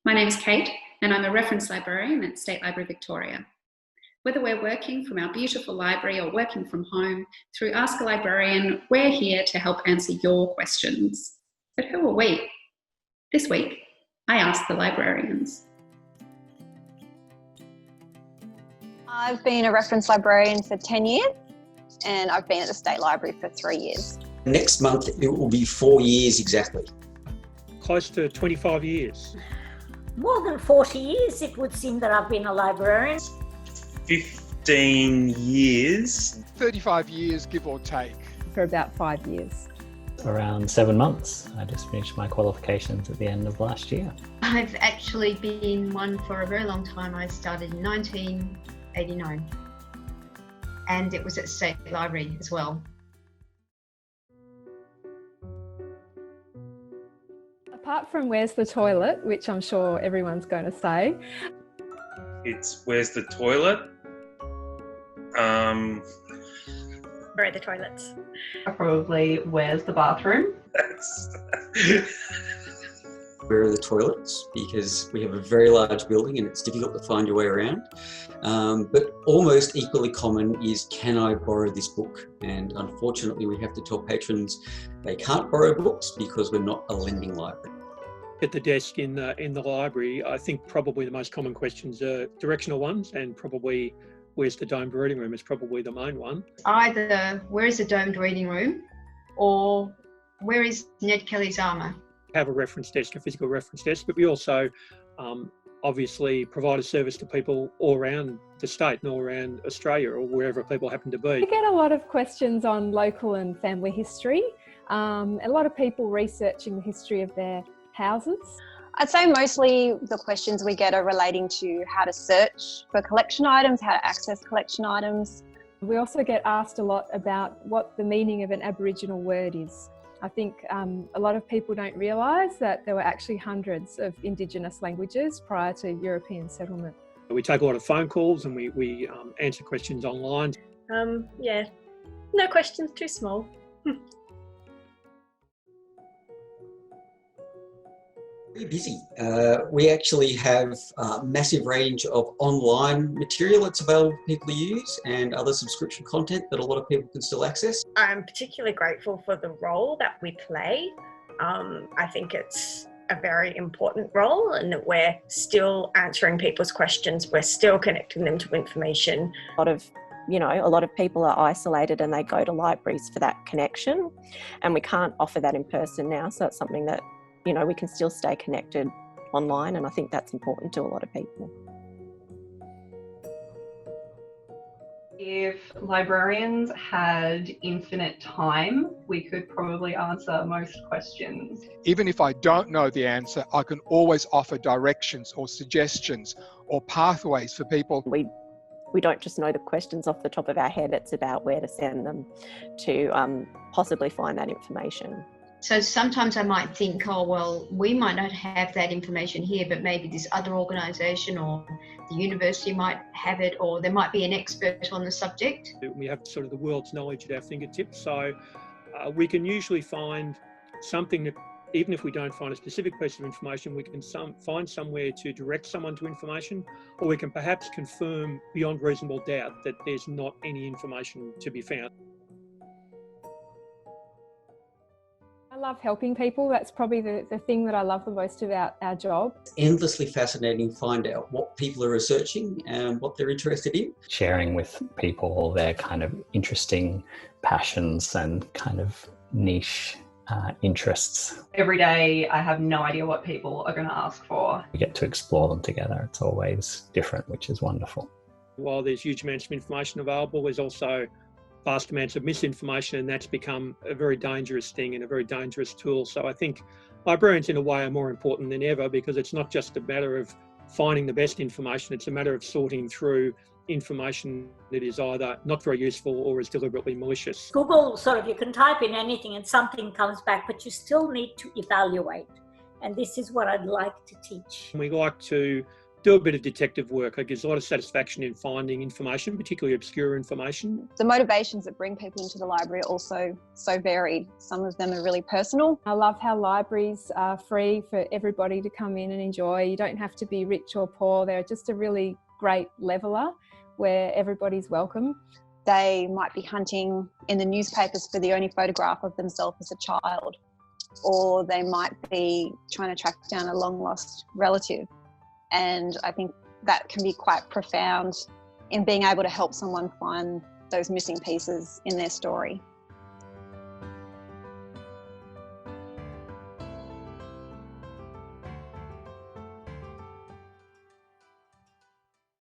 My name's Kate, and I'm a reference librarian at State Library Victoria. Whether we're working from our beautiful library or working from home, through Ask a Librarian, we're here to help answer your questions. But who are we? This week, I asked the librarians. I've been a reference librarian for 10 years and I've been at the State Library for 3 years. Next month it will be 4 years exactly. Close to 25 years. More than 40 years it would seem that I've been a librarian. 15 years. 35 years, give or take. For about 5 years. Around 7 months. I just finished my qualifications at the end of last year. I've actually been one for a very long time. I started in 1989 and it was at State Library as well. Apart from where's the toilet, which I'm sure everyone's going to say. It's where's the toilet? Where are the toilets? Probably where's the bathroom? Where are the toilets? Because we have a very large building and it's difficult to find your way around. But almost equally common is, can I borrow this book? And unfortunately we have to tell patrons they can't borrow books because we're not a lending library. At the desk in the library, I think probably the most common questions are directional ones, and probably where's the domed reading room is probably the main one. Either where is the domed reading room or where is Ned Kelly's armour? Have a reference desk, a physical reference desk, but we also obviously provide a service to people all around the state and all around Australia or wherever people happen to be. We get a lot of questions on local and family history. A lot of people researching the history of their houses. I'd say mostly the questions we get are relating to how to search for collection items, how to access collection items. We also get asked a lot about what the meaning of an Aboriginal word is. I think a lot of people don't realise that there were actually hundreds of Indigenous languages prior to European settlement. We take a lot of phone calls and we answer questions online. Yeah, no questions too small. Very busy. We actually have a massive range of online material that's available for people to use and other subscription content that a lot of people can still access. I'm particularly grateful for the role that we play. I think it's a very important role and that we're still answering people's questions. We're still connecting them to information. A lot of people are isolated and they go to libraries for that connection, and we can't offer that in person now. So it's something that we can still stay connected online, and I think that's important to a lot of people. If librarians had infinite time, we could probably answer most questions. Even if I don't know the answer, I can always offer directions or suggestions or pathways for people. We don't just know the questions off the top of our head, it's about where to send them to possibly find that information. So sometimes I might think, oh, well, we might not have that information here, but maybe this other organisation or the university might have it, or there might be an expert on the subject. We have sort of the world's knowledge at our fingertips, so we can usually find something that, even if we don't find a specific piece of information, we can find somewhere to direct someone to information, or we can perhaps confirm beyond reasonable doubt that there's not any information to be found. I love helping people. That's probably the thing that I love the most about our job. It's endlessly fascinating to find out what people are researching and what they're interested in. Sharing with people their kind of interesting passions and kind of niche interests. Every day I have no idea what people are going to ask for. We get to explore them together. It's always different, which is wonderful. While there's huge amounts of information available, there's also vast amounts of misinformation, and that's become a very dangerous thing and a very dangerous tool. So I think librarians in a way are more important than ever, because it's not just a matter of finding the best information, it's a matter of sorting through information that is either not very useful or is deliberately malicious. Google, you can type in anything and something comes back, but you still need to evaluate. And this is what I'd like to teach. We like to do a bit of detective work. It gives a lot of satisfaction in finding information, particularly obscure information. The motivations that bring people into the library are also so varied. Some of them are really personal. I love how libraries are free for everybody to come in and enjoy. You don't have to be rich or poor. They're just a really great leveller where everybody's welcome. They might be hunting in the newspapers for the only photograph of themselves as a child, or they might be trying to track down a long lost relative. And I think that can be quite profound in being able to help someone find those missing pieces in their story.